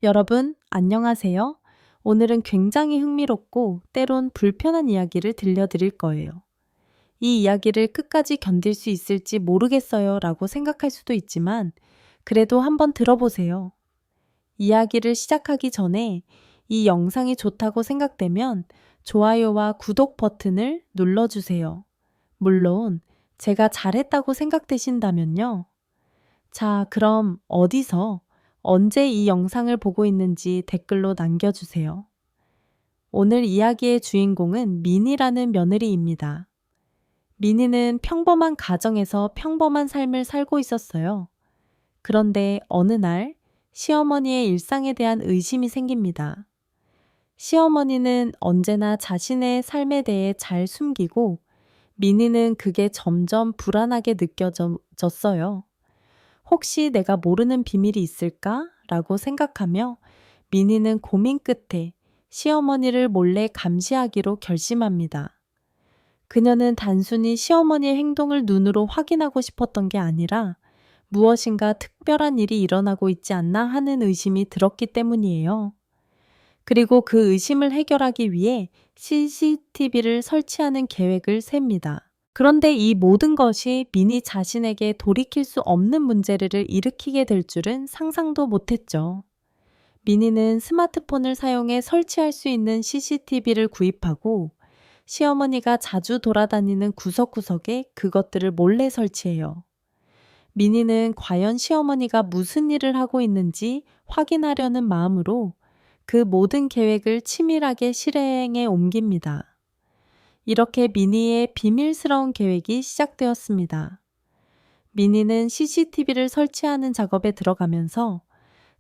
여러분, 안녕하세요. 오늘은 굉장히 흥미롭고 때론 불편한 이야기를 들려드릴 거예요. 이 이야기를 끝까지 견딜 수 있을지 모르겠어요 라고 생각할 수도 있지만 그래도 한번 들어보세요. 이야기를 시작하기 전에 이 영상이 좋다고 생각되면 좋아요와 구독 버튼을 눌러주세요. 물론 제가 잘했다고 생각되신다면요. 자, 그럼 어디서, 언제 이 영상을 보고 있는지 댓글로 남겨주세요. 오늘 이야기의 주인공은 미니라는 며느리입니다. 미니는 평범한 가정에서 평범한 삶을 살고 있었어요. 그런데 어느 날 시어머니의 일상에 대한 의심이 생깁니다. 시어머니는 언제나 자신의 삶에 대해 잘 숨기고 미니는 그게 점점 불안하게 느껴졌어요. 혹시 내가 모르는 비밀이 있을까? 라고 생각하며 미니는 고민 끝에 시어머니를 몰래 감시하기로 결심합니다. 그녀는 단순히 시어머니의 행동을 눈으로 확인하고 싶었던 게 아니라 무엇인가 특별한 일이 일어나고 있지 않나 하는 의심이 들었기 때문이에요. 그리고 그 의심을 해결하기 위해 CCTV를 설치하는 계획을 셉니다. 그런데 이 모든 것이 미니 자신에게 돌이킬 수 없는 문제를 일으키게 될 줄은 상상도 못했죠. 미니는 스마트폰을 사용해 설치할 수 있는 CCTV를 구입하고 시어머니가 자주 돌아다니는 구석구석에 그것들을 몰래 설치해요. 미니는 과연 시어머니가 무슨 일을 하고 있는지 확인하려는 마음으로 그 모든 계획을 치밀하게 실행에 옮깁니다. 이렇게 미니의 비밀스러운 계획이 시작되었습니다. 미니는 CCTV를 설치하는 작업에 들어가면서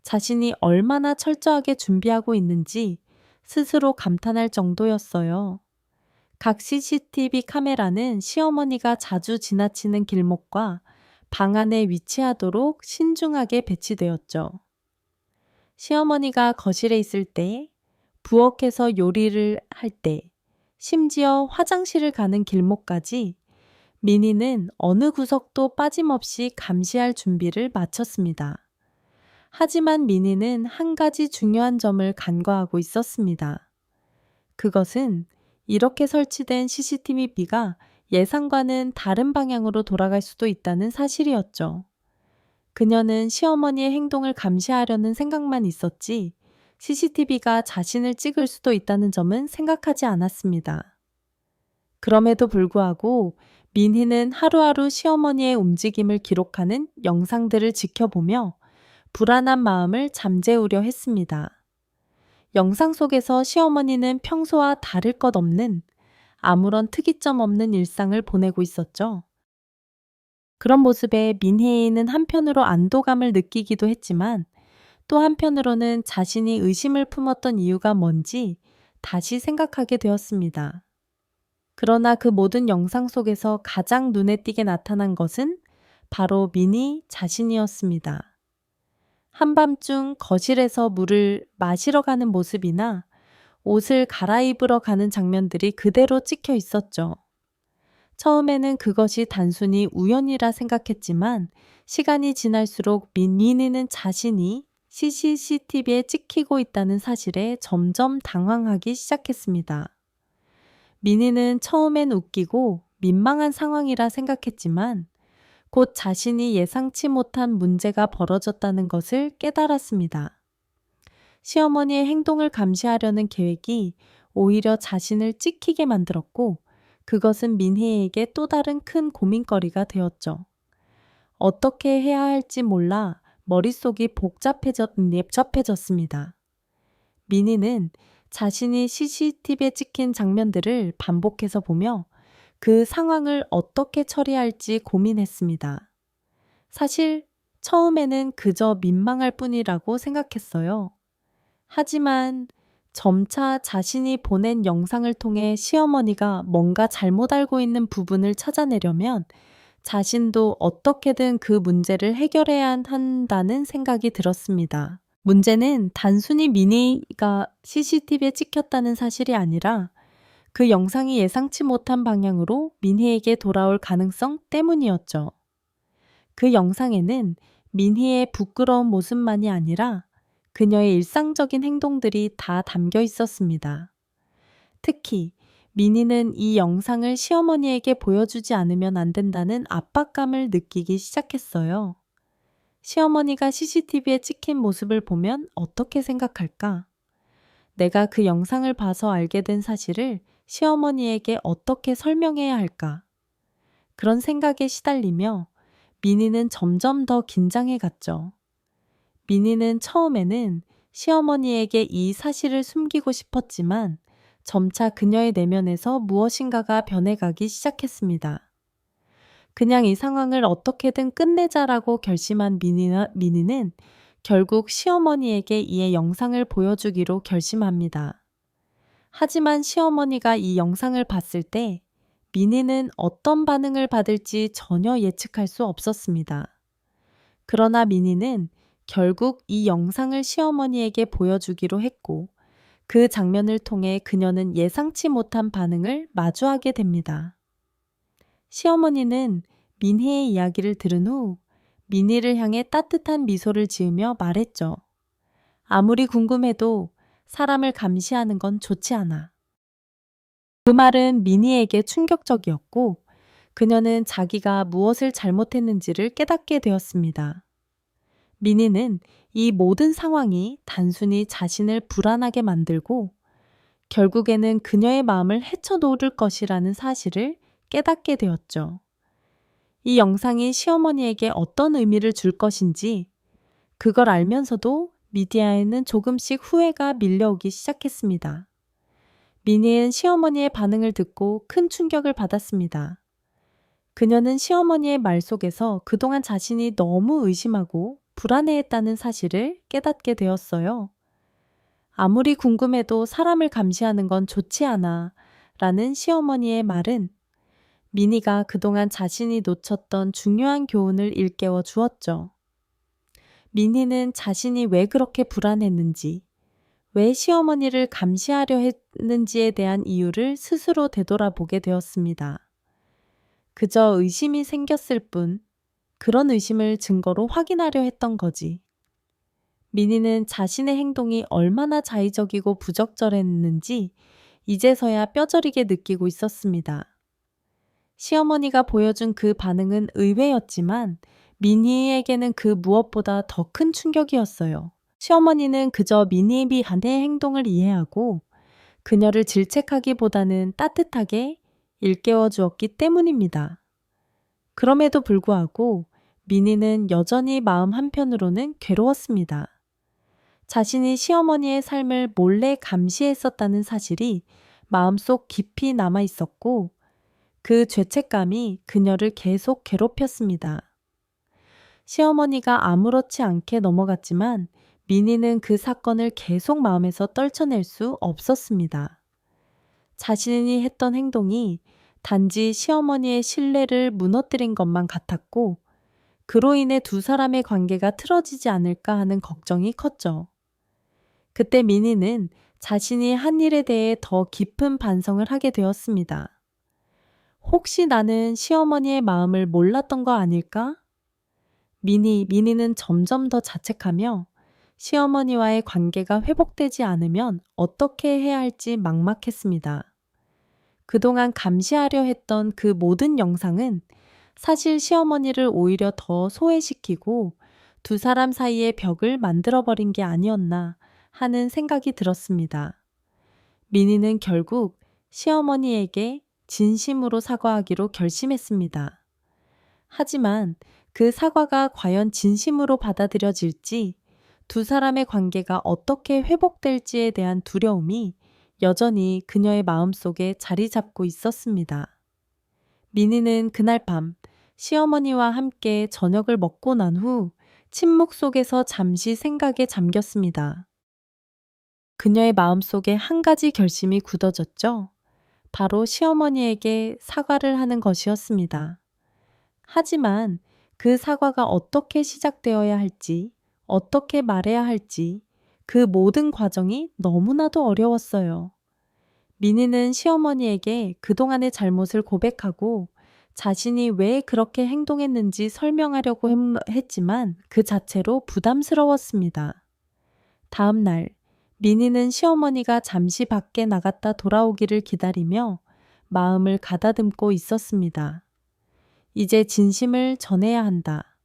자신이 얼마나 철저하게 준비하고 있는지 스스로 감탄할 정도였어요. 각 CCTV 카메라는 시어머니가 자주 지나치는 길목과 방 안에 위치하도록 신중하게 배치되었죠. 시어머니가 거실에 있을 때, 부엌에서 요리를 할 때, 심지어 화장실을 가는 길목까지 미니는 어느 구석도 빠짐없이 감시할 준비를 마쳤습니다. 하지만 미니는 한 가지 중요한 점을 간과하고 있었습니다. 그것은 이렇게 설치된 CCTV가 예상과는 다른 방향으로 돌아갈 수도 있다는 사실이었죠. 그녀는 시어머니의 행동을 감시하려는 생각만 있었지 CCTV가 자신을 찍을 수도 있다는 점은 생각하지 않았습니다. 그럼에도 불구하고 민희는 하루하루 시어머니의 움직임을 기록하는 영상들을 지켜보며 불안한 마음을 잠재우려 했습니다. 영상 속에서 시어머니는 평소와 다를 것 없는 아무런 특이점 없는 일상을 보내고 있었죠. 그런 모습에 민혜인은 한편으로 안도감을 느끼기도 했지만 또 한편으로는 자신이 의심을 품었던 이유가 뭔지 다시 생각하게 되었습니다. 그러나 그 모든 영상 속에서 가장 눈에 띄게 나타난 것은 바로 미니 자신이었습니다. 한밤중 거실에서 물을 마시러 가는 모습이나 옷을 갈아입으러 가는 장면들이 그대로 찍혀 있었죠. 처음에는 그것이 단순히 우연이라 생각했지만 시간이 지날수록 미니는 자신이 CCTV에 찍히고 있다는 사실에 점점 당황하기 시작했습니다. 미니는 처음엔 웃기고 민망한 상황이라 생각했지만 곧 자신이 예상치 못한 문제가 벌어졌다는 것을 깨달았습니다. 시어머니의 행동을 감시하려는 계획이 오히려 자신을 찍히게 만들었고 그것은 민희에게 또 다른 큰 고민거리가 되었죠. 어떻게 해야 할지 몰라 머릿속이 복잡해졌습니다. 민희는 자신이 CCTV에 찍힌 장면들을 반복해서 보며 그 상황을 어떻게 처리할지 고민했습니다. 사실 처음에는 그저 민망할 뿐이라고 생각했어요. 하지만 점차 자신이 보낸 영상을 통해 시어머니가 뭔가 잘못 알고 있는 부분을 찾아내려면 자신도 어떻게든 그 문제를 해결해야 한다는 생각이 들었습니다. 문제는 단순히 미니가 CCTV에 찍혔다는 사실이 아니라 그 영상이 예상치 못한 방향으로 민희에게 돌아올 가능성 때문이었죠. 그 영상에는 민희의 부끄러운 모습만이 아니라 그녀의 일상적인 행동들이 다 담겨 있었습니다. 특히 미니는 이 영상을 시어머니에게 보여주지 않으면 안 된다는 압박감을 느끼기 시작했어요. 시어머니가 CCTV에 찍힌 모습을 보면 어떻게 생각할까? 내가 그 영상을 봐서 알게 된 사실을 시어머니에게 어떻게 설명해야 할까? 그런 생각에 시달리며 미니는 점점 더 긴장해 갔죠. 미니는 처음에는 시어머니에게 이 사실을 숨기고 싶었지만 점차 그녀의 내면에서 무엇인가가 변해가기 시작했습니다. 그냥 이 상황을 어떻게든 끝내자라고 결심한 미니는 결국 시어머니에게 이 영상을 보여주기로 결심합니다. 하지만 시어머니가 이 영상을 봤을 때 미니는 어떤 반응을 받을지 전혀 예측할 수 없었습니다. 그러나 미니는 결국 이 영상을 시어머니에게 보여주기로 했고 그 장면을 통해 그녀는 예상치 못한 반응을 마주하게 됩니다. 시어머니는 미니의 이야기를 들은 후 미니를 향해 따뜻한 미소를 지으며 말했죠. 아무리 궁금해도 사람을 감시하는 건 좋지 않아. 그 말은 미니에게 충격적이었고 그녀는 자기가 무엇을 잘못했는지를 깨닫게 되었습니다. 미니는 이 모든 상황이 단순히 자신을 불안하게 만들고 결국에는 그녀의 마음을 헤쳐놓을 것이라는 사실을 깨닫게 되었죠. 이 영상이 시어머니에게 어떤 의미를 줄 것인지 그걸 알면서도 미디아에는 조금씩 후회가 밀려오기 시작했습니다. 미니는 시어머니의 반응을 듣고 큰 충격을 받았습니다. 그녀는 시어머니의 말 속에서 그동안 자신이 너무 의심하고 불안해했다는 사실을 깨닫게 되었어요. 아무리 궁금해도 사람을 감시하는 건 좋지 않아 라는 시어머니의 말은 미니가 그동안 자신이 놓쳤던 중요한 교훈을 일깨워 주었죠. 미니는 자신이 왜 그렇게 불안했는지, 왜 시어머니를 감시하려 했는지에 대한 이유를 스스로 되돌아보게 되었습니다. 그저 의심이 생겼을 뿐 그런 의심을 증거로 확인하려 했던 거지. 미니는 자신의 행동이 얼마나 자의적이고 부적절했는지 이제서야 뼈저리게 느끼고 있었습니다. 시어머니가 보여준 그 반응은 의외였지만 미니에게는 그 무엇보다 더 큰 충격이었어요. 시어머니는 그저 미니의 행동을 이해하고 그녀를 질책하기보다는 따뜻하게 일깨워 주었기 때문입니다. 그럼에도 불구하고 미니는 여전히 마음 한편으로는 괴로웠습니다. 자신이 시어머니의 삶을 몰래 감시했었다는 사실이 마음속 깊이 남아 있었고 그 죄책감이 그녀를 계속 괴롭혔습니다. 시어머니가 아무렇지 않게 넘어갔지만 미니는 그 사건을 계속 마음에서 떨쳐낼 수 없었습니다. 자신이 했던 행동이 단지 시어머니의 신뢰를 무너뜨린 것만 같았고 그로 인해 두 사람의 관계가 틀어지지 않을까 하는 걱정이 컸죠. 그때 미니는 자신이 한 일에 대해 더 깊은 반성을 하게 되었습니다. 혹시 나는 시어머니의 마음을 몰랐던 거 아닐까? 미니는 점점 더 자책하며 시어머니와의 관계가 회복되지 않으면 어떻게 해야 할지 막막했습니다. 그동안 감시하려 했던 그 모든 영상은 사실 시어머니를 오히려 더 소외시키고 두 사람 사이의 벽을 만들어버린 게 아니었나 하는 생각이 들었습니다. 미니는 결국 시어머니에게 진심으로 사과하기로 결심했습니다. 하지만 그 사과가 과연 진심으로 받아들여질지 두 사람의 관계가 어떻게 회복될지에 대한 두려움이 여전히 그녀의 마음속에 자리 잡고 있었습니다. 미니는 그날 밤 시어머니와 함께 저녁을 먹고 난 후 침묵 속에서 잠시 생각에 잠겼습니다. 그녀의 마음속에 한 가지 결심이 굳어졌죠. 바로 시어머니에게 사과를 하는 것이었습니다. 하지만 그 사과가 어떻게 시작되어야 할지, 어떻게 말해야 할지 그 모든 과정이 너무나도 어려웠어요. 미니는 시어머니에게 그동안의 잘못을 고백하고 자신이 왜 그렇게 행동했는지 설명하려고 했지만 그 자체로 부담스러웠습니다. 다음 날, 민희는 시어머니가 잠시 밖에 나갔다 돌아오기를 기다리며 마음을 가다듬고 있었습니다. 이제 진심을 전해야 한다.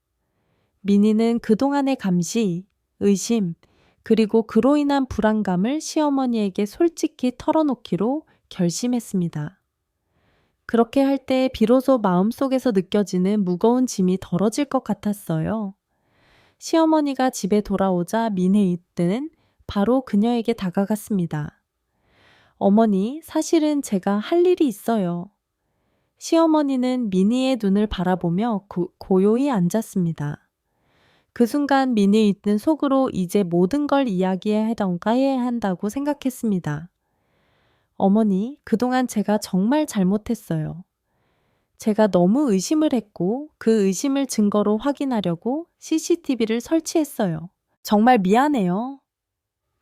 민희는 그동안의 감시, 의심, 그리고 그로 인한 불안감을 시어머니에게 솔직히 털어놓기로 결심했습니다. 그렇게 할 때 비로소 마음속에서 느껴지는 무거운 짐이 덜어질 것 같았어요. 시어머니가 집에 돌아오자 민혜이는 바로 그녀에게 다가갔습니다. 어머니, 사실은 제가 할 일이 있어요. 시어머니는 민희의 눈을 바라보며 고요히 앉았습니다. 그 순간 민희이는 속으로 이제 모든 걸 이야기해야 한다고 생각했습니다. 어머니, 그동안 제가 정말 잘못했어요. 제가 너무 의심을 했고 그 의심을 증거로 확인하려고 CCTV를 설치했어요. 정말 미안해요.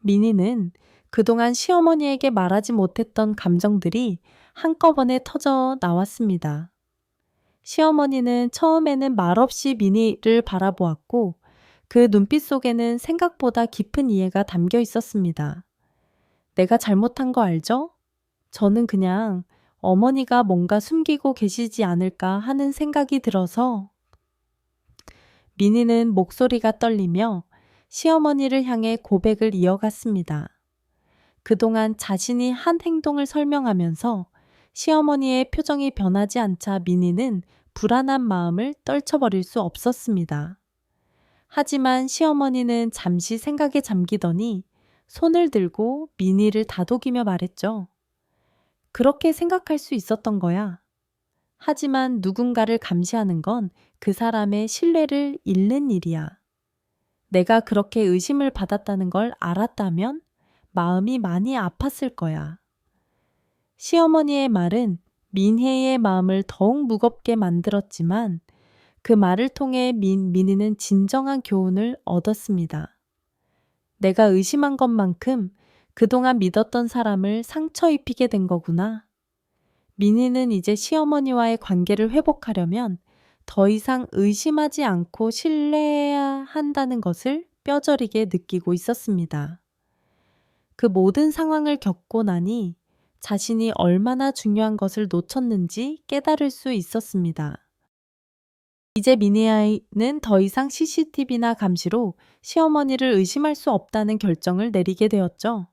민희는 그동안 시어머니에게 말하지 못했던 감정들이 한꺼번에 터져 나왔습니다. 시어머니는 처음에는 말없이 민희를 바라보았고 그 눈빛 속에는 생각보다 깊은 이해가 담겨 있었습니다. 내가 잘못한 거 알죠? 저는 그냥 어머니가 뭔가 숨기고 계시지 않을까 하는 생각이 들어서. 민희는 목소리가 떨리며 시어머니를 향해 고백을 이어갔습니다. 그동안 자신이 한 행동을 설명하면서 시어머니의 표정이 변하지 않자 민희는 불안한 마음을 떨쳐버릴 수 없었습니다. 하지만 시어머니는 잠시 생각에 잠기더니 손을 들고 민희를 다독이며 말했죠. 그렇게 생각할 수 있었던 거야. 하지만 누군가를 감시하는 건 그 사람의 신뢰를 잃는 일이야. 내가 그렇게 의심을 받았다는 걸 알았다면 마음이 많이 아팠을 거야. 시어머니의 말은 민혜의 마음을 더욱 무겁게 만들었지만 그 말을 통해 민희는 진정한 교훈을 얻었습니다. 내가 의심한 것만큼 그동안 믿었던 사람을 상처 입히게 된 거구나. 민희는 이제 시어머니와의 관계를 회복하려면 더 이상 의심하지 않고 신뢰해야 한다는 것을 뼈저리게 느끼고 있었습니다. 그 모든 상황을 겪고 나니 자신이 얼마나 중요한 것을 놓쳤는지 깨달을 수 있었습니다. 이제 민희는 더 이상 CCTV나 감시로 시어머니를 의심할 수 없다는 결정을 내리게 되었죠.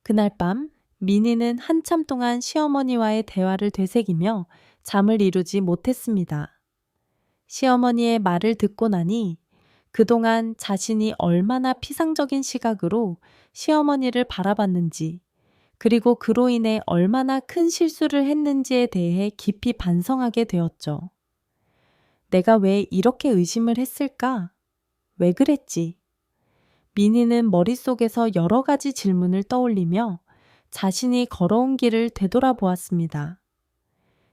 그날 밤 민희는 한참 동안 시어머니와의 대화를 되새기며 잠을 이루지 못했습니다. 시어머니의 말을 듣고 나니 그동안 자신이 얼마나 피상적인 시각으로 시어머니를 바라봤는지, 그리고 그로 인해 얼마나 큰 실수를 했는지에 대해 깊이 반성하게 되었죠. 내가 왜 이렇게 의심을 했을까? 왜 그랬지? 민희는 머릿속에서 여러 가지 질문을 떠올리며 자신이 걸어온 길을 되돌아보았습니다.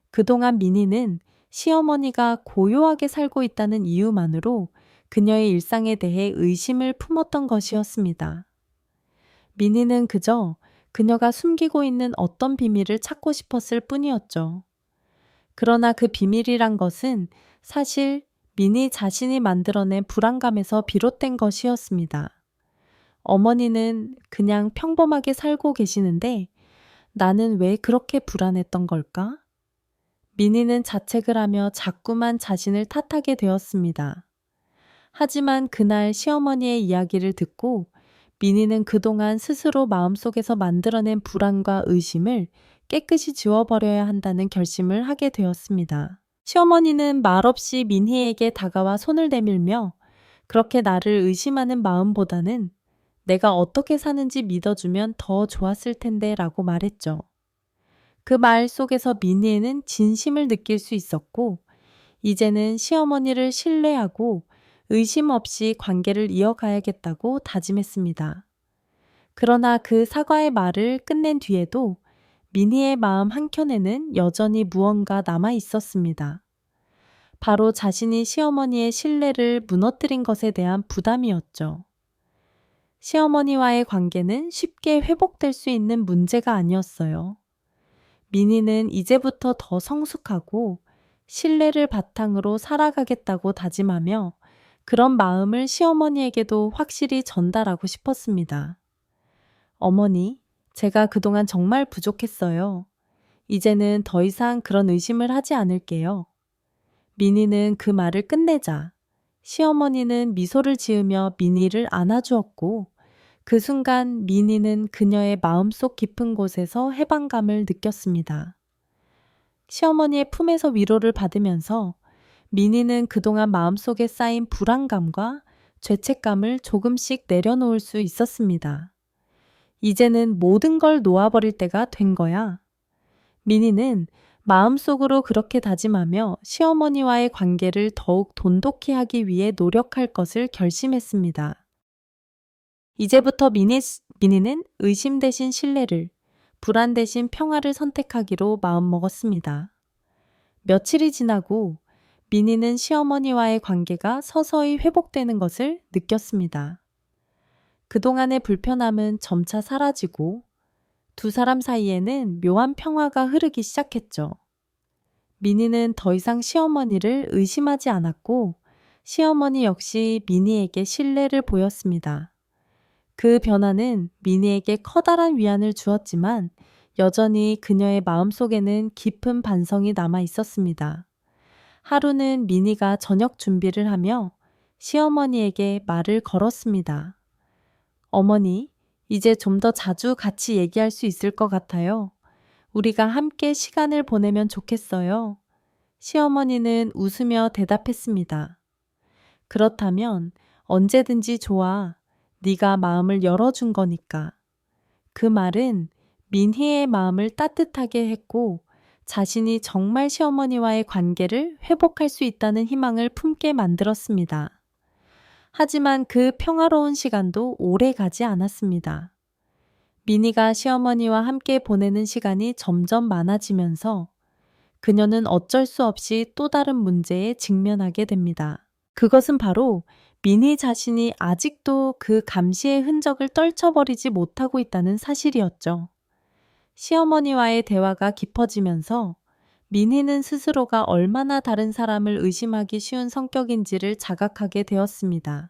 그동안 민희는 시어머니가 고요하게 살고 있다는 이유만으로 그녀의 일상에 대해 의심을 품었던 것이었습니다. 민희는 그저 그녀가 숨기고 있는 어떤 비밀을 찾고 싶었을 뿐이었죠. 그러나 그 비밀이란 것은 사실 민희 자신이 만들어낸 불안감에서 비롯된 것이었습니다. 어머니는 그냥 평범하게 살고 계시는데 나는 왜 그렇게 불안했던 걸까? 민희는 자책을 하며 자꾸만 자신을 탓하게 되었습니다. 하지만 그날 시어머니의 이야기를 듣고 민희는 그동안 스스로 마음속에서 만들어낸 불안과 의심을 깨끗이 지워버려야 한다는 결심을 하게 되었습니다. 시어머니는 말없이 민희에게 다가와 손을 내밀며 그렇게 나를 의심하는 마음보다는 내가 어떻게 사는지 믿어주면 더 좋았을 텐데 라고 말했죠. 그 말 속에서 민희는 진심을 느낄 수 있었고 이제는 시어머니를 신뢰하고 의심 없이 관계를 이어가야겠다고 다짐했습니다. 그러나 그 사과의 말을 끝낸 뒤에도 민희의 마음 한켠에는 여전히 무언가 남아 있었습니다. 바로 자신이 시어머니의 신뢰를 무너뜨린 것에 대한 부담이었죠. 시어머니와의 관계는 쉽게 회복될 수 있는 문제가 아니었어요. 민희는 이제부터 더 성숙하고 신뢰를 바탕으로 살아가겠다고 다짐하며 그런 마음을 시어머니에게도 확실히 전달하고 싶었습니다. 어머니, 제가 그동안 정말 부족했어요. 이제는 더 이상 그런 의심을 하지 않을게요. 민희는 그 말을 끝내자 시어머니는 미소를 지으며 민희를 안아주었고 그 순간 민희는 그녀의 마음속 깊은 곳에서 해방감을 느꼈습니다. 시어머니의 품에서 위로를 받으면서 민희는 그동안 마음속에 쌓인 불안감과 죄책감을 조금씩 내려놓을 수 있었습니다. 이제는 모든 걸 놓아버릴 때가 된 거야. 민희는 마음속으로 그렇게 다짐하며 시어머니와의 관계를 더욱 돈독히 하기 위해 노력할 것을 결심했습니다. 이제부터 민희는 의심 대신 신뢰를, 불안 대신 평화를 선택하기로 마음먹었습니다. 며칠이 지나고 민희는 시어머니와의 관계가 서서히 회복되는 것을 느꼈습니다. 그동안의 불편함은 점차 사라지고 두 사람 사이에는 묘한 평화가 흐르기 시작했죠. 민희는 더 이상 시어머니를 의심하지 않았고 시어머니 역시 민희에게 신뢰를 보였습니다. 그 변화는 민희에게 커다란 위안을 주었지만 여전히 그녀의 마음속에는 깊은 반성이 남아 있었습니다. 하루는 민희가 저녁 준비를 하며 시어머니에게 말을 걸었습니다. 어머니, 이제 좀 더 자주 같이 얘기할 수 있을 것 같아요. 우리가 함께 시간을 보내면 좋겠어요. 시어머니는 웃으며 대답했습니다. 그렇다면 언제든지 좋아. 네가 마음을 열어준 거니까. 그 말은 민희의 마음을 따뜻하게 했고 자신이 정말 시어머니와의 관계를 회복할 수 있다는 희망을 품게 만들었습니다. 하지만 그 평화로운 시간도 오래 가지 않았습니다. 민희가 시어머니와 함께 보내는 시간이 점점 많아지면서 그녀는 어쩔 수 없이 또 다른 문제에 직면하게 됩니다. 그것은 바로 민희 자신이 아직도 그 감시의 흔적을 떨쳐버리지 못하고 있다는 사실이었죠. 시어머니와의 대화가 깊어지면서 민희는 스스로가 얼마나 다른 사람을 의심하기 쉬운 성격인지를 자각하게 되었습니다.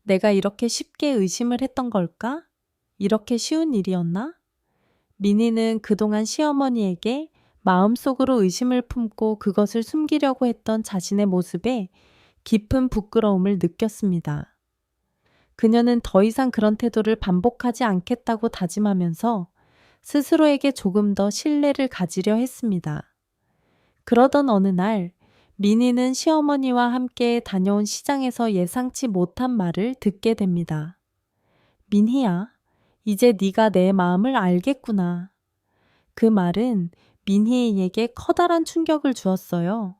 내가 이렇게 쉽게 의심을 했던 걸까? 이렇게 쉬운 일이었나? 민희는 그동안 시어머니에게 마음속으로 의심을 품고 그것을 숨기려고 했던 자신의 모습에 깊은 부끄러움을 느꼈습니다. 그녀는 더 이상 그런 태도를 반복하지 않겠다고 다짐하면서 스스로에게 조금 더 신뢰를 가지려 했습니다. 그러던 어느 날 민희는 시어머니와 함께 다녀온 시장에서 예상치 못한 말을 듣게 됩니다. 민희야, 이제 네가 내 마음을 알겠구나. 그 말은 민희에게 커다란 충격을 주었어요.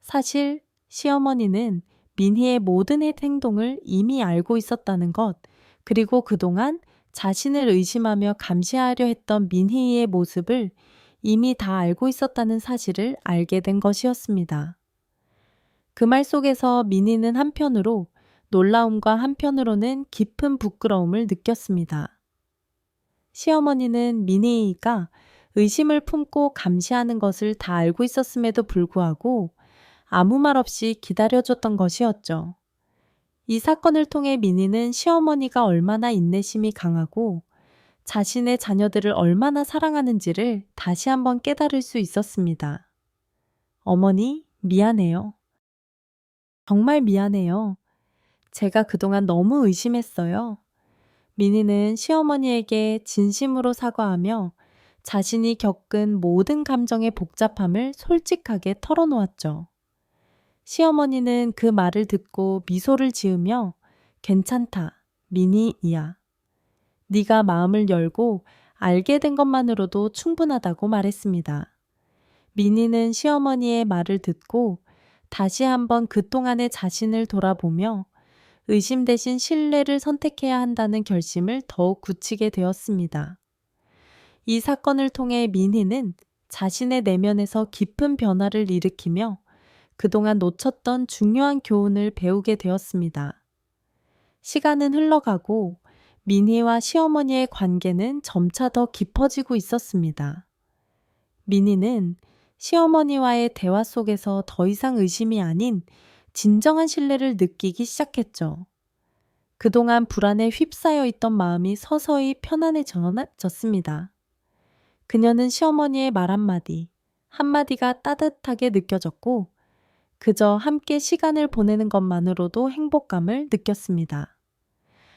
사실 시어머니는 민희의 모든 행동을 이미 알고 있었다는 것, 그리고 그동안 자신을 의심하며 감시하려 했던 민희의 모습을 이미 다 알고 있었다는 사실을 알게 된 것이었습니다. 그 말 속에서 민희는 한편으로 놀라움과 한편으로는 깊은 부끄러움을 느꼈습니다. 시어머니는 민희가 의심을 품고 감시하는 것을 다 알고 있었음에도 불구하고 아무 말 없이 기다려줬던 것이었죠. 이 사건을 통해 민희는 시어머니가 얼마나 인내심이 강하고 자신의 자녀들을 얼마나 사랑하는지를 다시 한번 깨달을 수 있었습니다. 어머니, 미안해요. 정말 미안해요. 제가 그동안 너무 의심했어요. 민희는 시어머니에게 진심으로 사과하며 자신이 겪은 모든 감정의 복잡함을 솔직하게 털어놓았죠. 시어머니는 그 말을 듣고 미소를 지으며 괜찮다, 민희이야. 네가 마음을 열고 알게 된 것만으로도 충분하다고 말했습니다. 민희는 시어머니의 말을 듣고 다시 한번 그동안의 자신을 돌아보며 의심 대신 신뢰를 선택해야 한다는 결심을 더욱 굳히게 되었습니다. 이 사건을 통해 민희는 자신의 내면에서 깊은 변화를 일으키며 그동안 놓쳤던 중요한 교훈을 배우게 되었습니다. 시간은 흘러가고 민희와 시어머니의 관계는 점차 더 깊어지고 있었습니다. 민희는 시어머니와의 대화 속에서 더 이상 의심이 아닌 진정한 신뢰를 느끼기 시작했죠. 그동안 불안에 휩싸여 있던 마음이 서서히 편안해졌습니다. 그녀는 시어머니의 말 한마디가 따뜻하게 느껴졌고, 그저 함께 시간을 보내는 것만으로도 행복감을 느꼈습니다.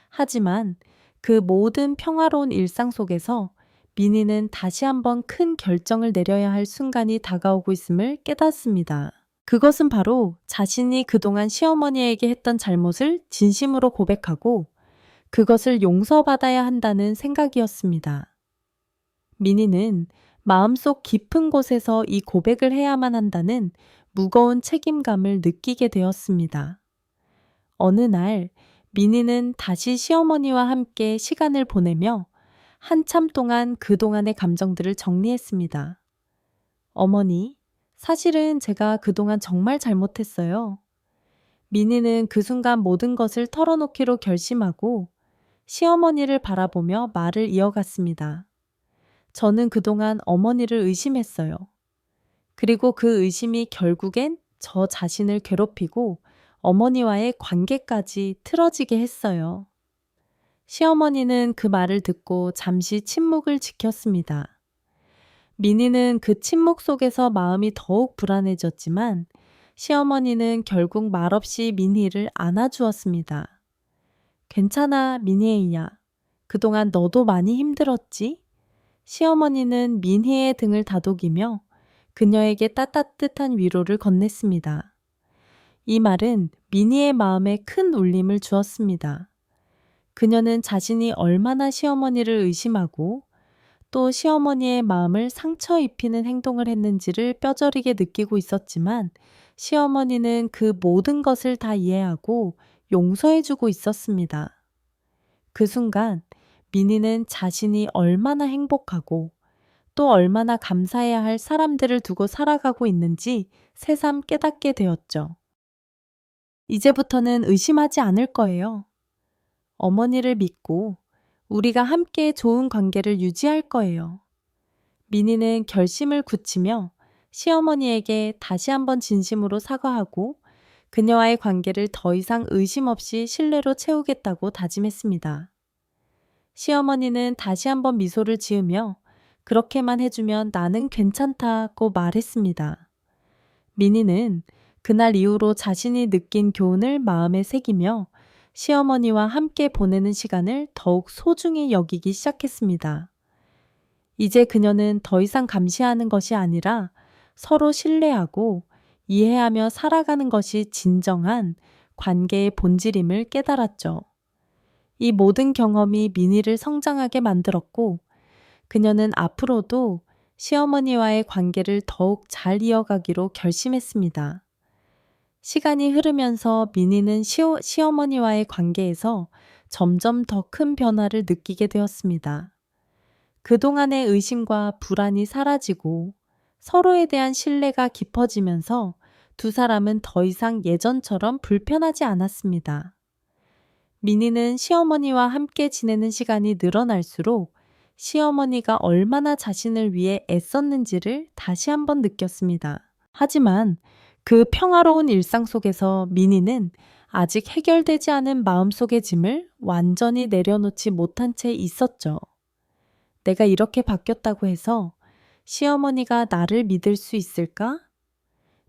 하지만 그 모든 평화로운 일상 속에서 미니는 다시 한번 큰 결정을 내려야 할 순간이 다가오고 있음을 깨닫습니다. 그것은 바로 자신이 그동안 시어머니에게 했던 잘못을 진심으로 고백하고 그것을 용서받아야 한다는 생각이었습니다. 미니는 마음속 깊은 곳에서 이 고백을 해야만 한다는 무거운 책임감을 느끼게 되었습니다. 어느 날 미니는 다시 시어머니와 함께 시간을 보내며 한참 동안 그동안의 감정들을 정리했습니다. 어머니, 사실은 제가 그동안 정말 잘못했어요. 미니는 그 순간 모든 것을 털어놓기로 결심하고 시어머니를 바라보며 말을 이어갔습니다. 저는 그동안 어머니를 의심했어요. 그리고 그 의심이 결국엔 저 자신을 괴롭히고 어머니와의 관계까지 틀어지게 했어요. 시어머니는 그 말을 듣고 잠시 침묵을 지켰습니다. 미니는 그 침묵 속에서 마음이 더욱 불안해졌지만 시어머니는 결국 말없이 미니를 안아주었습니다. 괜찮아, 미니에이야. 그동안 너도 많이 힘들었지? 시어머니는 민희의 등을 다독이며 그녀에게 따뜻한 위로를 건넸습니다. 이 말은 미니의 마음에 큰 울림을 주었습니다. 그녀는 자신이 얼마나 시어머니를 의심하고 또 시어머니의 마음을 상처 입히는 행동을 했는지를 뼈저리게 느끼고 있었지만 시어머니는 그 모든 것을 다 이해하고 용서해주고 있었습니다. 그 순간 미니는 자신이 얼마나 행복하고 또 얼마나 감사해야 할 사람들을 두고 살아가고 있는지 새삼 깨닫게 되었죠. 이제부터는 의심하지 않을 거예요. 어머니를 믿고 우리가 함께 좋은 관계를 유지할 거예요. 미니는 결심을 굳히며 시어머니에게 다시 한번 진심으로 사과하고 그녀와의 관계를 더 이상 의심 없이 신뢰로 채우겠다고 다짐했습니다. 시어머니는 다시 한번 미소를 지으며 그렇게만 해주면 나는 괜찮다고 말했습니다. 미니는 그날 이후로 자신이 느낀 교훈을 마음에 새기며 시어머니와 함께 보내는 시간을 더욱 소중히 여기기 시작했습니다. 이제 그녀는 더 이상 감시하는 것이 아니라 서로 신뢰하고 이해하며 살아가는 것이 진정한 관계의 본질임을 깨달았죠. 이 모든 경험이 미니를 성장하게 만들었고 그녀는 앞으로도 시어머니와의 관계를 더욱 잘 이어가기로 결심했습니다. 시간이 흐르면서 미니는 시어머니와의 관계에서 점점 더 큰 변화를 느끼게 되었습니다. 그동안의 의심과 불안이 사라지고 서로에 대한 신뢰가 깊어지면서 두 사람은 더 이상 예전처럼 불편하지 않았습니다. 미니는 시어머니와 함께 지내는 시간이 늘어날수록 시어머니가 얼마나 자신을 위해 애썼는지를 다시 한번 느꼈습니다. 하지만 그 평화로운 일상 속에서 미니는 아직 해결되지 않은 마음속의 짐을 완전히 내려놓지 못한 채 있었죠. 내가 이렇게 바뀌었다고 해서 시어머니가 나를 믿을 수 있을까?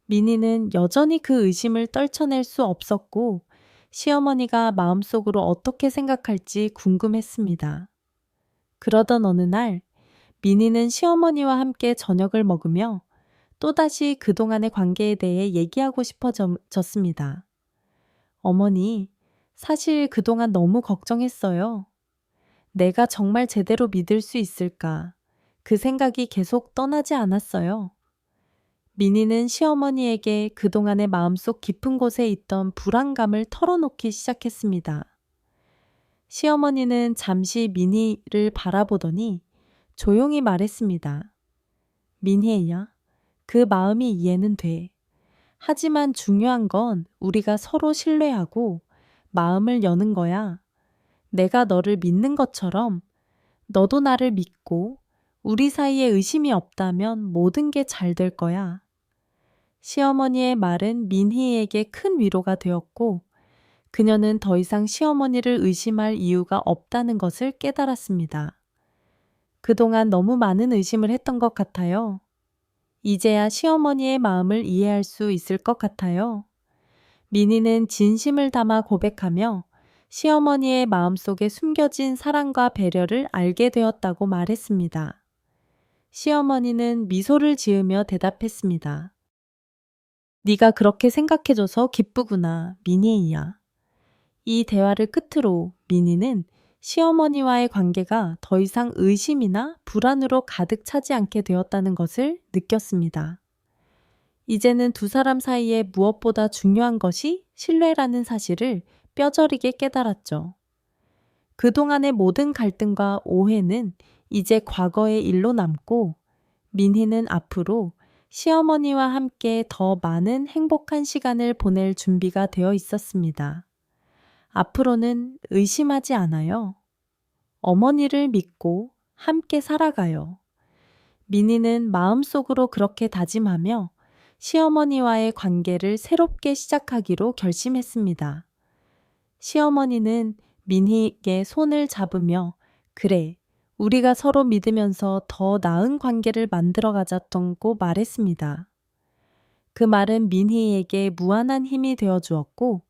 미니는 여전히 그 의심을 떨쳐낼 수 없었고 시어머니가 마음속으로 어떻게 생각할지 궁금했습니다. 그러던 어느 날 미니는 시어머니와 함께 저녁을 먹으며 또다시 그동안의 관계에 대해 얘기하고 싶어졌습니다. 어머니, 사실 그동안 너무 걱정했어요. 내가 정말 제대로 믿을 수 있을까? 그 생각이 계속 떠나지 않았어요. 미니는 시어머니에게 그동안의 마음속 깊은 곳에 있던 불안감을 털어놓기 시작했습니다. 시어머니는 잠시 미니를 바라보더니 조용히 말했습니다. 미니야, 그 마음이 이해는 돼. 하지만 중요한 건 우리가 서로 신뢰하고 마음을 여는 거야. 내가 너를 믿는 것처럼 너도 나를 믿고 우리 사이에 의심이 없다면 모든 게 잘 될 거야. 시어머니의 말은 민희에게 큰 위로가 되었고 그녀는 더 이상 시어머니를 의심할 이유가 없다는 것을 깨달았습니다. 그동안 너무 많은 의심을 했던 것 같아요. 이제야 시어머니의 마음을 이해할 수 있을 것 같아요. 민희는 진심을 담아 고백하며 시어머니의 마음속에 숨겨진 사랑과 배려를 알게 되었다고 말했습니다. 시어머니는 미소를 지으며 대답했습니다. 네가 그렇게 생각해줘서 기쁘구나, 민희야. 이 대화를 끝으로 민희는 시어머니와의 관계가 더 이상 의심이나 불안으로 가득 차지 않게 되었다는 것을 느꼈습니다. 이제는 두 사람 사이에 무엇보다 중요한 것이 신뢰라는 사실을 뼈저리게 깨달았죠. 그동안의 모든 갈등과 오해는 이제 과거의 일로 남고 민희는 앞으로 시어머니와 함께 더 많은 행복한 시간을 보낼 준비가 되어 있었습니다. 앞으로는 의심하지 않아요. 어머니를 믿고 함께 살아가요. 민희는 마음속으로 그렇게 다짐하며 시어머니와의 관계를 새롭게 시작하기로 결심했습니다. 시어머니는 민희에게 손을 잡으며 그래, 우리가 서로 믿으면서 더 나은 관계를 만들어가자고 말했습니다. 그 말은 민희에게 무한한 힘이 되어 주었고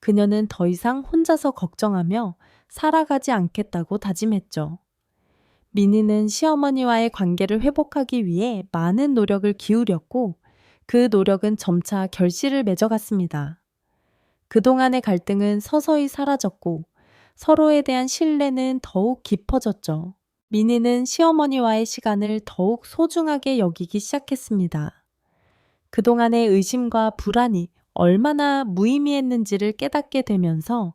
그녀는 더 이상 혼자서 걱정하며 살아가지 않겠다고 다짐했죠. 민희는 시어머니와의 관계를 회복하기 위해 많은 노력을 기울였고 그 노력은 점차 결실을 맺어갔습니다. 그동안의 갈등은 서서히 사라졌고 서로에 대한 신뢰는 더욱 깊어졌죠. 민희는 시어머니와의 시간을 더욱 소중하게 여기기 시작했습니다. 그동안의 의심과 불안이 얼마나 무의미했는지를 깨닫게 되면서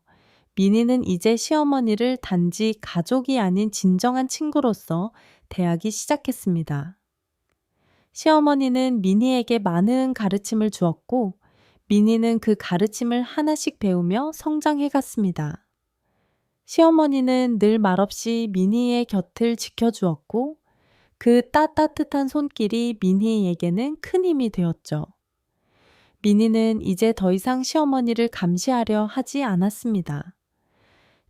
민희는 이제 시어머니를 단지 가족이 아닌 진정한 친구로서 대하기 시작했습니다. 시어머니는 민희에게 많은 가르침을 주었고 민희는 그 가르침을 하나씩 배우며 성장해 갔습니다. 시어머니는 늘 말없이 민희의 곁을 지켜주었고 그 따뜻한 손길이 민희에게는 큰 힘이 되었죠. 민희는 이제 더 이상 시어머니를 감시하려 하지 않았습니다.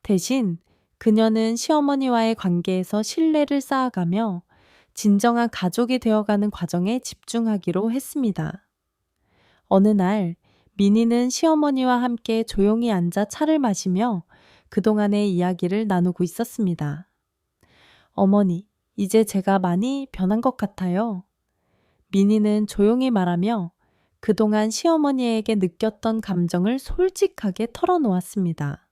대신 그녀는 시어머니와의 관계에서 신뢰를 쌓아가며 진정한 가족이 되어가는 과정에 집중하기로 했습니다. 어느 날 민희는 시어머니와 함께 조용히 앉아 차를 마시며 그동안의 이야기를 나누고 있었습니다. 어머니, 이제 제가 많이 변한 것 같아요. 민희는 조용히 말하며 그동안 시어머니에게 느꼈던 감정을 솔직하게 털어놓았습니다.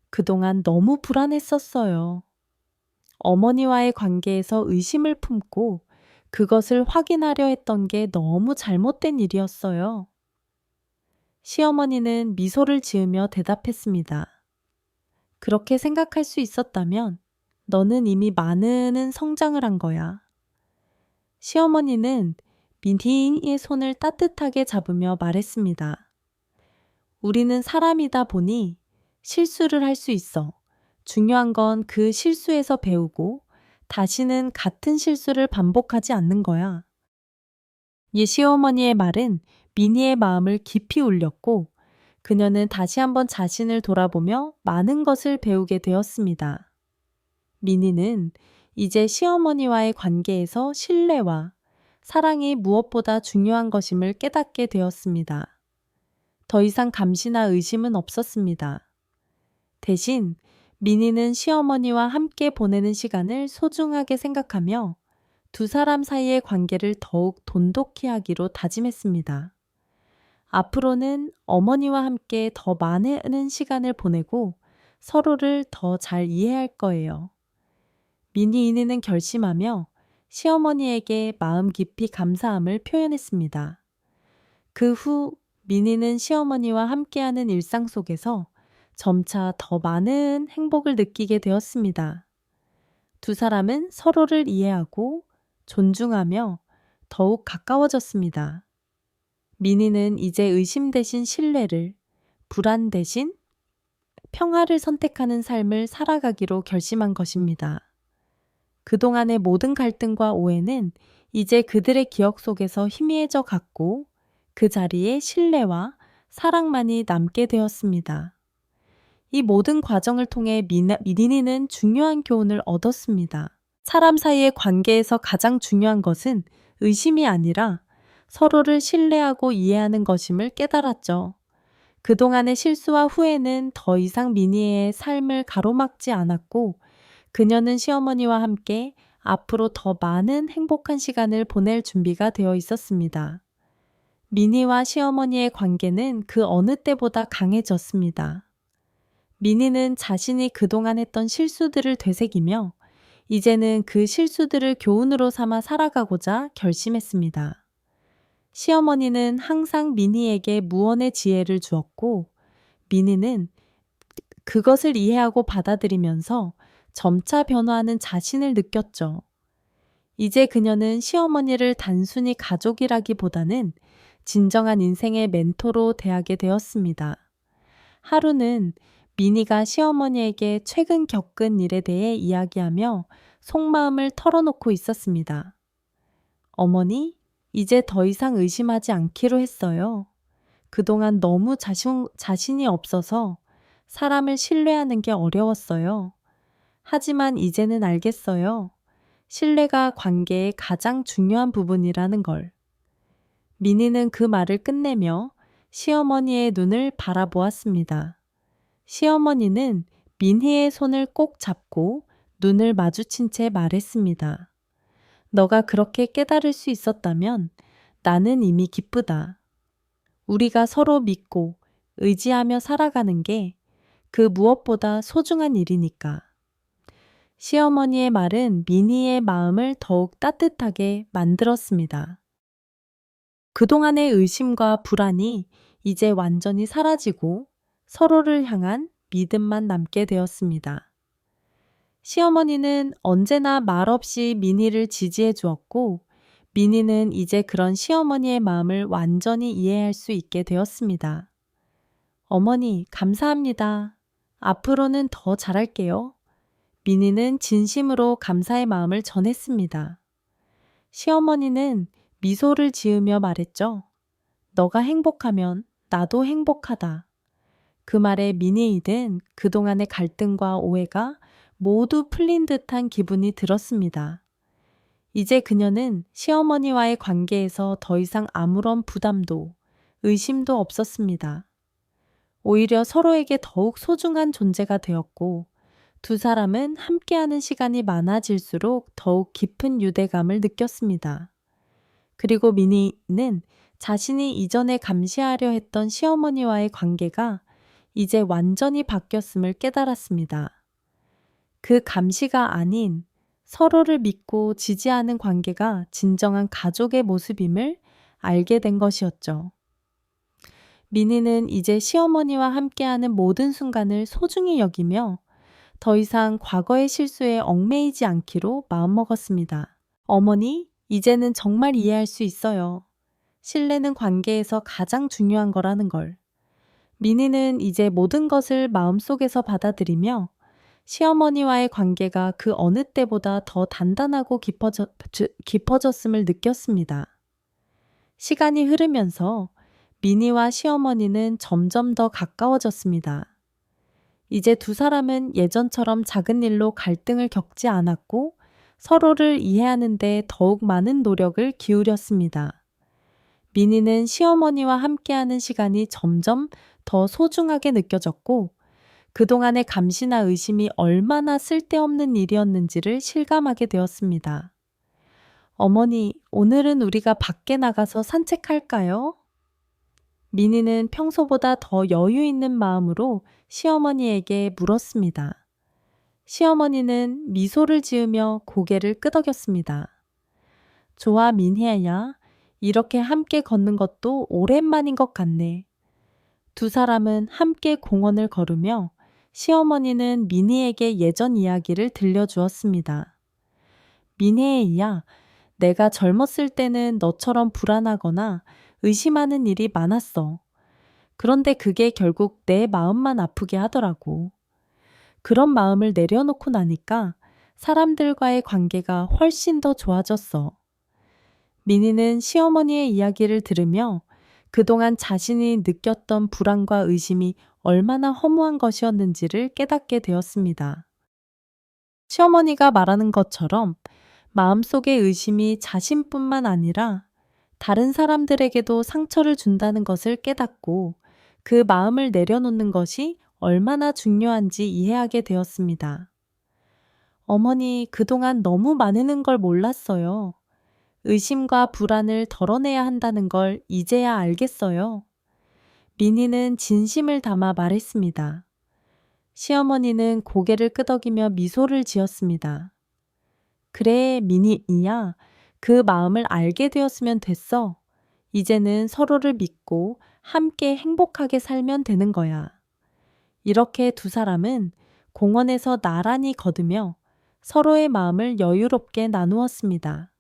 그동안 너무 불안했었어요. 어머니와의 관계에서 의심을 품고 그것을 확인하려 했던 게 너무 잘못된 일이었어요. 시어머니는 미소를 지으며 대답했습니다. 그렇게 생각할 수 있었다면 너는 이미 많은 성장을 한 거야. 시어머니는 민희의 손을 따뜻하게 잡으며 말했습니다. 우리는 사람이다 보니 실수를 할 수 있어. 중요한 건 그 실수에서 배우고 다시는 같은 실수를 반복하지 않는 거야. 이 시어머니의 말은 민희의 마음을 깊이 울렸고 그녀는 다시 한번 자신을 돌아보며 많은 것을 배우게 되었습니다. 민희는 이제 시어머니와의 관계에서 신뢰와 사랑이 무엇보다 중요한 것임을 깨닫게 되었습니다. 더 이상 감시나 의심은 없었습니다. 대신 민희는 시어머니와 함께 보내는 시간을 소중하게 생각하며 두 사람 사이의 관계를 더욱 돈독히 하기로 다짐했습니다. 앞으로는 어머니와 함께 더 많은 시간을 보내고 서로를 더 잘 이해할 거예요. 민희는 결심하며 시어머니에게 마음 깊이 감사함을 표현했습니다. 그 후 민희는 시어머니와 함께하는 일상 속에서 점차 더 많은 행복을 느끼게 되었습니다. 두 사람은 서로를 이해하고 존중하며 더욱 가까워졌습니다. 민희는 이제 의심 대신 신뢰를, 불안 대신 평화를 선택하는 삶을 살아가기로 결심한 것입니다. 그동안의 모든 갈등과 오해는 이제 그들의 기억 속에서 희미해져 갔고 그 자리에 신뢰와 사랑만이 남게 되었습니다. 이 모든 과정을 통해 미니는 중요한 교훈을 얻었습니다. 사람 사이의 관계에서 가장 중요한 것은 의심이 아니라 서로를 신뢰하고 이해하는 것임을 깨달았죠. 그동안의 실수와 후회는 더 이상 미니의 삶을 가로막지 않았고, 그녀는 시어머니와 함께 앞으로 더 많은 행복한 시간을 보낼 준비가 되어 있었습니다. 미니와 시어머니의 관계는 그 어느 때보다 강해졌습니다. 미니는 자신이 그동안 했던 실수들을 되새기며 이제는 그 실수들을 교훈으로 삼아 살아가고자 결심했습니다. 시어머니는 항상 미니에게 무언의 지혜를 주었고, 미니는 그것을 이해하고 받아들이면서 점차 변화하는 자신을 느꼈죠. 이제 그녀는 시어머니를 단순히 가족이라기보다는 진정한 인생의 멘토로 대하게 되었습니다. 하루는 미니가 시어머니에게 최근 겪은 일에 대해 이야기하며 속마음을 털어놓고 있었습니다. 어머니, 이제 더 이상 의심하지 않기로 했어요. 그동안 너무 자신이 없어서 사람을 신뢰하는 게 어려웠어요. 하지만 이제는 알겠어요. 신뢰가 관계의 가장 중요한 부분이라는 걸. 미니는 그 말을 끝내며 시어머니의 눈을 바라보았습니다. 시어머니는 민희의 손을 꼭 잡고 눈을 마주친 채 말했습니다. 너가 그렇게 깨달을 수 있었다면 나는 이미 기쁘다. 우리가 서로 믿고 의지하며 살아가는 게 그 무엇보다 소중한 일이니까. 시어머니의 말은 미니의 마음을 더욱 따뜻하게 만들었습니다. 그동안의 의심과 불안이 이제 완전히 사라지고 서로를 향한 믿음만 남게 되었습니다. 시어머니는 언제나 말없이 미니를 지지해 주었고, 미니는 이제 그런 시어머니의 마음을 완전히 이해할 수 있게 되었습니다. 어머니, 감사합니다. 앞으로는 더 잘할게요. 미니는 진심으로 감사의 마음을 전했습니다. 시어머니는 미소를 지으며 말했죠. 너가 행복하면 나도 행복하다. 그 말에 미니에겐 그동안의 갈등과 오해가 모두 풀린 듯한 기분이 들었습니다. 이제 그녀는 시어머니와의 관계에서 더 이상 아무런 부담도 의심도 없었습니다. 오히려 서로에게 더욱 소중한 존재가 되었고, 두 사람은 함께하는 시간이 많아질수록 더욱 깊은 유대감을 느꼈습니다. 그리고 미니는 자신이 이전에 감시하려 했던 시어머니와의 관계가 이제 완전히 바뀌었음을 깨달았습니다. 그 감시가 아닌 서로를 믿고 지지하는 관계가 진정한 가족의 모습임을 알게 된 것이었죠. 미니는 이제 시어머니와 함께하는 모든 순간을 소중히 여기며 더 이상 과거의 실수에 얽매이지 않기로 마음먹었습니다. 어머니, 이제는 정말 이해할 수 있어요. 신뢰는 관계에서 가장 중요한 거라는 걸. 미니는 이제 모든 것을 마음속에서 받아들이며 시어머니와의 관계가 그 어느 때보다 더 단단하고 깊어졌음을 느꼈습니다. 시간이 흐르면서 미니와 시어머니는 점점 더 가까워졌습니다. 이제 두 사람은 예전처럼 작은 일로 갈등을 겪지 않았고 서로를 이해하는 데 더욱 많은 노력을 기울였습니다. 미니는 시어머니와 함께하는 시간이 점점 더 소중하게 느껴졌고 그동안의 감시나 의심이 얼마나 쓸데없는 일이었는지를 실감하게 되었습니다. 어머니, 오늘은 우리가 밖에 나가서 산책할까요? 미니는 평소보다 더 여유 있는 마음으로 시어머니에게 물었습니다. 시어머니는 미소를 지으며 고개를 끄덕였습니다. 좋아, 민희야. 이렇게 함께 걷는 것도 오랜만인 것 같네. 두 사람은 함께 공원을 걸으며 시어머니는 미니에게 예전 이야기를 들려주었습니다. 미니야, 내가 젊었을 때는 너처럼 불안하거나 의심하는 일이 많았어. 그런데 그게 결국 내 마음만 아프게 하더라고. 그런 마음을 내려놓고 나니까 사람들과의 관계가 훨씬 더 좋아졌어. 미니는 시어머니의 이야기를 들으며 그동안 자신이 느꼈던 불안과 의심이 얼마나 허무한 것이었는지를 깨닫게 되었습니다. 시어머니가 말하는 것처럼 마음속의 의심이 자신뿐만 아니라 다른 사람들에게도 상처를 준다는 것을 깨닫고 그 마음을 내려놓는 것이 얼마나 중요한지 이해하게 되었습니다. 어머니, 그동안 너무 많은 걸 몰랐어요. 의심과 불안을 덜어내야 한다는 걸 이제야 알겠어요. 미니는 진심을 담아 말했습니다. 시어머니는 고개를 끄덕이며 미소를 지었습니다. 그래, 미니야. 그 마음을 알게 되었으면 됐어. 이제는 서로를 믿고 함께 행복하게 살면 되는 거야. 이렇게 두 사람은 공원에서 나란히 걸으며 서로의 마음을 여유롭게 나누었습니다.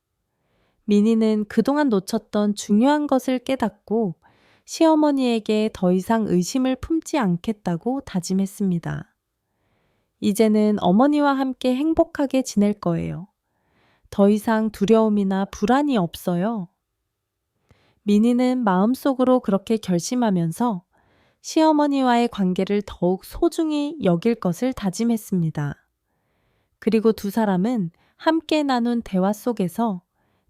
미니는 그동안 놓쳤던 중요한 것을 깨닫고 시어머니에게 더 이상 의심을 품지 않겠다고 다짐했습니다. 이제는 어머니와 함께 행복하게 지낼 거예요. 더 이상 두려움이나 불안이 없어요. 미니는 마음속으로 그렇게 결심하면서 시어머니와의 관계를 더욱 소중히 여길 것을 다짐했습니다. 그리고 두 사람은 함께 나눈 대화 속에서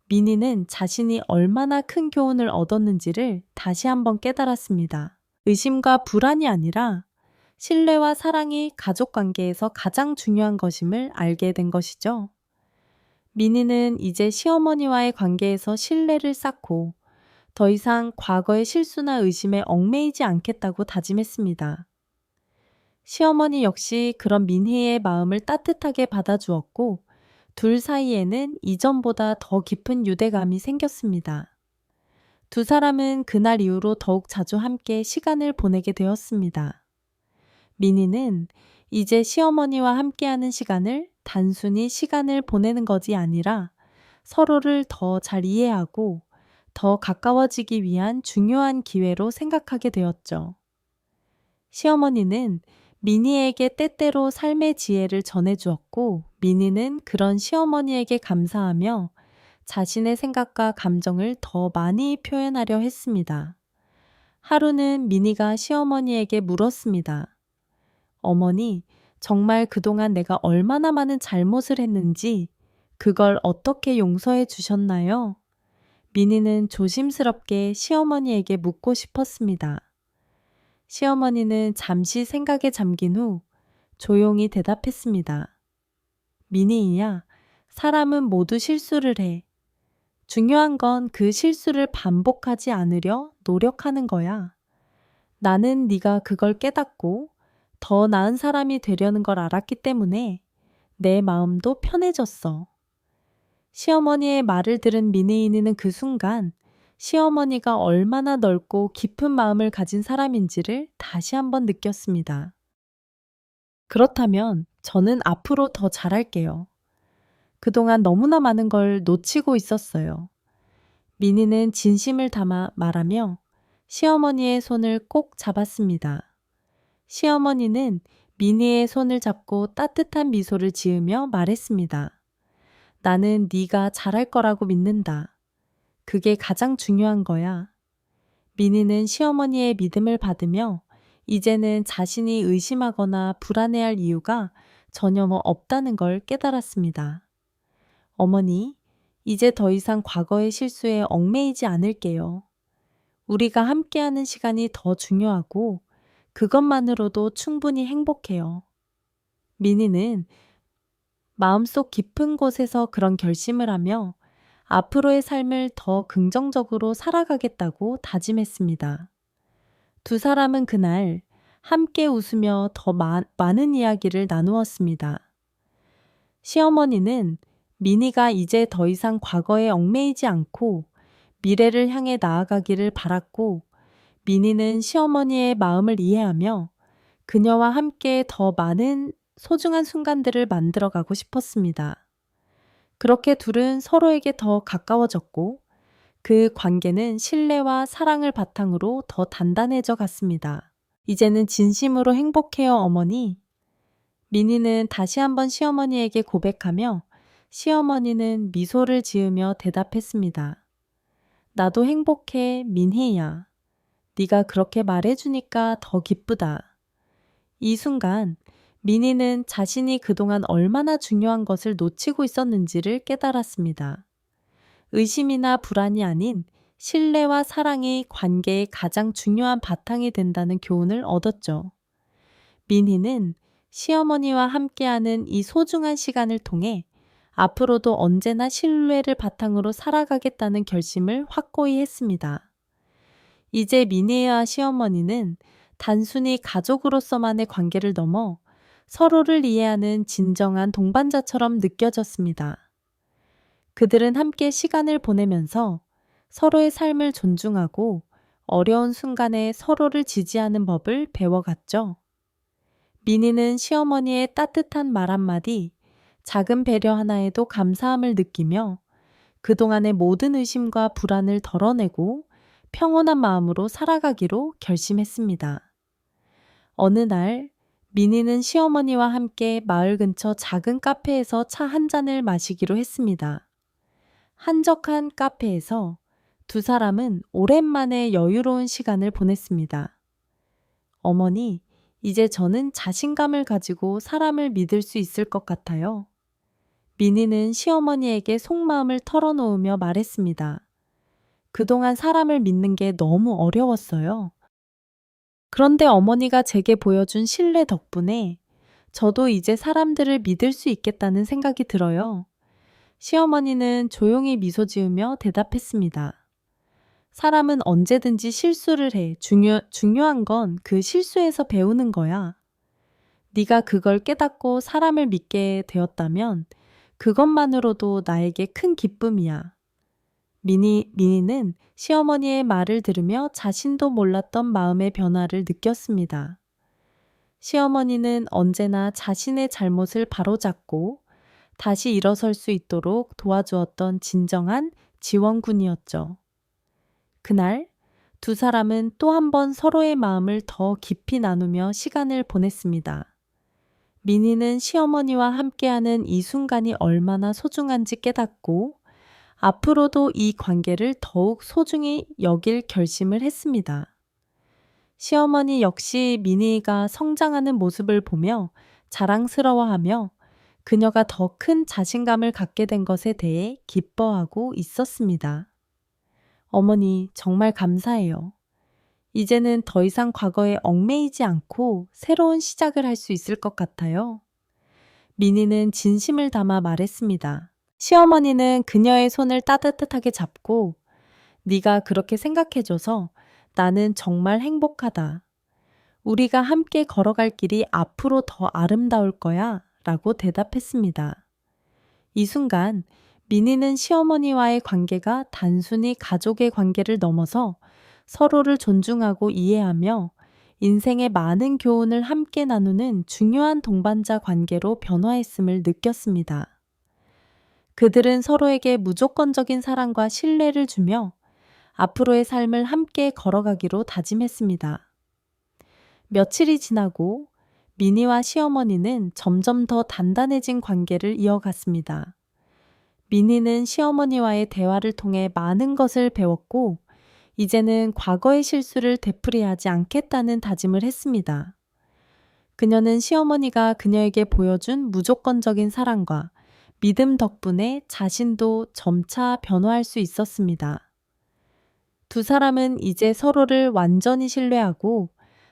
미니는 자신이 얼마나 큰 교훈을 얻었는지를 다시 한번 깨달았습니다. 의심과 불안이 아니라 신뢰와 사랑이 가족 관계에서 가장 중요한 것임을 알게 된 것이죠. 미니는 이제 시어머니와의 관계에서 신뢰를 쌓고 더 이상 과거의 실수나 의심에 얽매이지 않겠다고 다짐했습니다. 시어머니 역시 그런 미니의 마음을 따뜻하게 받아주었고 둘 사이에는 이전보다 더 깊은 유대감이 생겼습니다. 두 사람은 그날 이후로 더욱 자주 함께 시간을 보내게 되었습니다. 미니는 이제 시어머니와 함께하는 시간을 단순히 시간을 보내는 것이 아니라 서로를 더 잘 이해하고 더 가까워지기 위한 중요한 기회로 생각하게 되었죠. 시어머니는 미니에게 때때로 삶의 지혜를 전해주었고 미니는 그런 시어머니에게 감사하며 자신의 생각과 감정을 더 많이 표현하려 했습니다. 하루는 미니가 시어머니에게 물었습니다. 어머니, 정말 그동안 내가 얼마나 많은 잘못을 했는지 그걸 어떻게 용서해 주셨나요? 미니는 조심스럽게 시어머니에게 묻고 싶었습니다. 시어머니는 잠시 생각에 잠긴 후 조용히 대답했습니다. 미니야, 사람은 모두 실수를 해. 중요한 건 그 실수를 반복하지 않으려 노력하는 거야. 나는 네가 그걸 깨닫고 더 나은 사람이 되려는 걸 알았기 때문에 내 마음도 편해졌어. 시어머니의 말을 들은 미니는 그 순간 시어머니가 얼마나 넓고 깊은 마음을 가진 사람인지를 다시 한번 느꼈습니다. 그렇다면 저는 앞으로 더 잘할게요. 그동안 너무나 많은 걸 놓치고 있었어요. 미니는 진심을 담아 말하며 시어머니의 손을 꼭 잡았습니다. 시어머니는 미니의 손을 잡고 따뜻한 미소를 지으며 말했습니다. 나는 네가 잘할 거라고 믿는다. 그게 가장 중요한 거야. 미니는 시어머니의 믿음을 받으며 이제는 자신이 의심하거나 불안해할 이유가 전혀 없다는 걸 깨달았습니다. 어머니, 이제 더 이상 과거의 실수에 얽매이지 않을게요. 우리가 함께하는 시간이 더 중요하고 그것만으로도 충분히 행복해요. 미니는 마음속 깊은 곳에서 그런 결심을 하며 앞으로의 삶을 더 긍정적으로 살아가겠다고 다짐했습니다. 두 사람은 그날 함께 웃으며 더 많은 이야기를 나누었습니다. 시어머니는 미니가 이제 더 이상 과거에 얽매이지 않고 미래를 향해 나아가기를 바랐고 미니는 시어머니의 마음을 이해하며 그녀와 함께 더 많은 소중한 순간들을 만들어가고 싶었습니다. 그렇게 둘은 서로에게 더 가까워졌고 그 관계는 신뢰와 사랑을 바탕으로 더 단단해져 갔습니다. 이제는 진심으로 행복해요, 어머니. 미니는 다시 한번 시어머니에게 고백하며 시어머니는 미소를 지으며 대답했습니다. 나도 행복해, 민희야. 네가 그렇게 말해주니까 더 기쁘다. 이 순간 미니는 자신이 그동안 얼마나 중요한 것을 놓치고 있었는지를 깨달았습니다. 의심이나 불안이 아닌 신뢰와 사랑이 관계의 가장 중요한 바탕이 된다는 교훈을 얻었죠. 미니는 시어머니와 함께하는 이 소중한 시간을 통해 앞으로도 언제나 신뢰를 바탕으로 살아가겠다는 결심을 확고히 했습니다. 이제 미니와 시어머니는 단순히 가족으로서만의 관계를 넘어 서로를 이해하는 진정한 동반자처럼 느껴졌습니다. 그들은 함께 시간을 보내면서 서로의 삶을 존중하고 어려운 순간에 서로를 지지하는 법을 배워갔죠. 미니는 시어머니의 따뜻한 말 한마디, 작은 배려 하나에도 감사함을 느끼며 그동안의 모든 의심과 불안을 덜어내고 평온한 마음으로 살아가기로 결심했습니다. 어느 날 미니는 시어머니와 함께 마을 근처 작은 카페에서 차 한 잔을 마시기로 했습니다. 한적한 카페에서 두 사람은 오랜만에 여유로운 시간을 보냈습니다. 어머니, 이제 저는 자신감을 가지고 사람을 믿을 수 있을 것 같아요. 미니는 시어머니에게 속마음을 털어놓으며 말했습니다. 그동안 사람을 믿는 게 너무 어려웠어요. 그런데 어머니가 제게 보여준 신뢰 덕분에 저도 이제 사람들을 믿을 수 있겠다는 생각이 들어요. 시어머니는 조용히 미소 지으며 대답했습니다. 사람은 언제든지 실수를 해. 중요한 건 그 실수에서 배우는 거야. 네가 그걸 깨닫고 사람을 믿게 되었다면 그것만으로도 나에게 큰 기쁨이야. 미니는 시어머니의 말을 들으며 자신도 몰랐던 마음의 변화를 느꼈습니다. 시어머니는 언제나 자신의 잘못을 바로잡고 다시 일어설 수 있도록 도와주었던 진정한 지원군이었죠. 그날 두 사람은 또 한 번 서로의 마음을 더 깊이 나누며 시간을 보냈습니다. 미니는 시어머니와 함께하는 이 순간이 얼마나 소중한지 깨닫고 앞으로도 이 관계를 더욱 소중히 여길 결심을 했습니다. 시어머니 역시 미니가 성장하는 모습을 보며 자랑스러워하며 그녀가 더 큰 자신감을 갖게 된 것에 대해 기뻐하고 있었습니다. 어머니, 정말 감사해요. 이제는 더 이상 과거에 얽매이지 않고 새로운 시작을 할 수 있을 것 같아요. 미니는 진심을 담아 말했습니다. 시어머니는 그녀의 손을 따뜻하게 잡고 네가 그렇게 생각해줘서 나는 정말 행복하다. 우리가 함께 걸어갈 길이 앞으로 더 아름다울 거야 라고 대답했습니다. 이 순간 미니는 시어머니와의 관계가 단순히 가족의 관계를 넘어서 서로를 존중하고 이해하며 인생의 많은 교훈을 함께 나누는 중요한 동반자 관계로 변화했음을 느꼈습니다. 그들은 서로에게 무조건적인 사랑과 신뢰를 주며 앞으로의 삶을 함께 걸어가기로 다짐했습니다. 며칠이 지나고 미니와 시어머니는 점점 더 단단해진 관계를 이어갔습니다. 미니는 시어머니와의 대화를 통해 많은 것을 배웠고 이제는 과거의 실수를 되풀이하지 않겠다는 다짐을 했습니다. 그녀는 시어머니가 그녀에게 보여준 무조건적인 사랑과 믿음 덕분에 자신도 점차 변화할 수 있었습니다. 두 사람은 이제 서로를 완전히 신뢰하고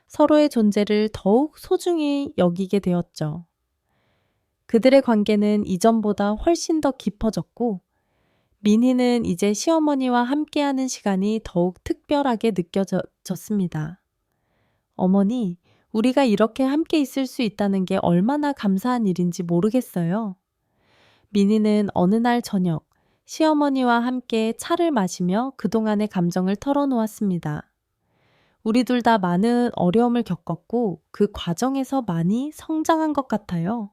서로의 존재를 더욱 소중히 여기게 되었죠. 그들의 관계는 이전보다 훨씬 더 깊어졌고 미니는 이제 시어머니와 함께하는 시간이 더욱 특별하게 느껴졌습니다. 어머니, 우리가 이렇게 함께 있을 수 있다는 게 얼마나 감사한 일인지 모르겠어요. 미니는 어느 날 저녁 시어머니와 함께 차를 마시며 그동안의 감정을 털어놓았습니다. 우리 둘 다 많은 어려움을 겪었고 그 과정에서 많이 성장한 것 같아요.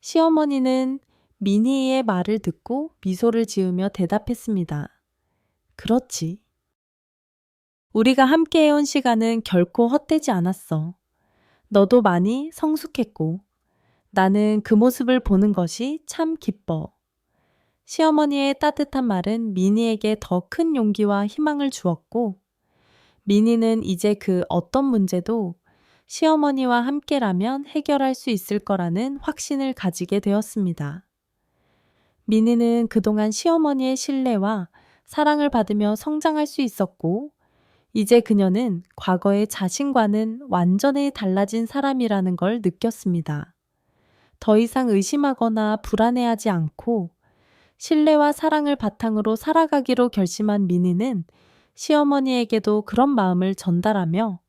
시어머니는 미니의 말을 듣고 미소를 지으며 대답했습니다. 그렇지. 우리가 함께 해온 시간은 결코 헛되지 않았어. 너도 많이 성숙했고 나는 그 모습을 보는 것이 참 기뻐. 시어머니의 따뜻한 말은 미니에게 더 큰 용기와 희망을 주었고 미니는 이제 그 어떤 문제도 시어머니와 함께라면 해결할 수 있을 거라는 확신을 가지게 되었습니다. 미니는 그동안 시어머니의 신뢰와 사랑을 받으며 성장할 수 있었고, 이제 그녀는 과거의 자신과는 완전히 달라진 사람이라는 걸 느꼈습니다. 더 이상 의심하거나 불안해하지 않고 신뢰와 사랑을 바탕으로 살아가기로 결심한 미니는 시어머니에게도 그런 마음을 전달하며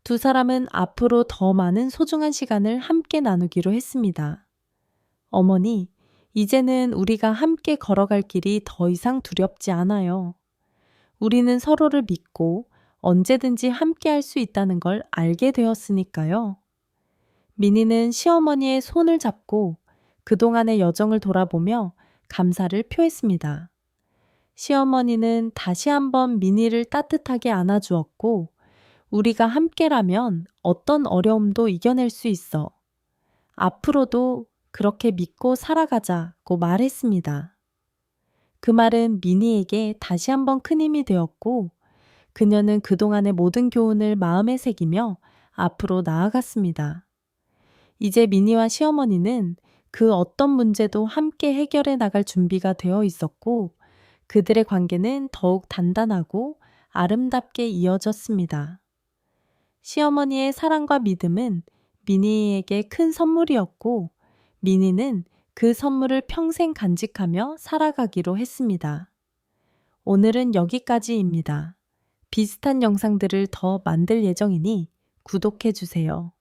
두 사람은 앞으로 더 많은 소중한 시간을 함께 나누기로 했습니다. 어머니, 이제는 우리가 함께 걸어갈 길이 더 이상 두렵지 않아요. 우리는 서로를 믿고 언제든지 함께 할 수 있다는 걸 알게 되었으니까요. 미니는 시어머니의 손을 잡고 그동안의 여정을 돌아보며 감사를 표했습니다. 시어머니는 다시 한번 미니를 따뜻하게 안아주었고, 우리가 함께라면 어떤 어려움도 이겨낼 수 있어. 앞으로도 그렇게 믿고 살아가자고 말했습니다. 그 말은 미니에게 다시 한번 큰 힘이 되었고, 그녀는 그동안의 모든 교훈을 마음에 새기며 앞으로 나아갔습니다. 이제 미니와 시어머니는 그 어떤 문제도 함께 해결해 나갈 준비가 되어 있었고, 그들의 관계는 더욱 단단하고 아름답게 이어졌습니다. 시어머니의 사랑과 믿음은 미니에게 큰 선물이었고, 미니는 그 선물을 평생 간직하며 살아가기로 했습니다. 오늘은 여기까지입니다. 비슷한 영상들을 더 만들 예정이니 구독해 주세요.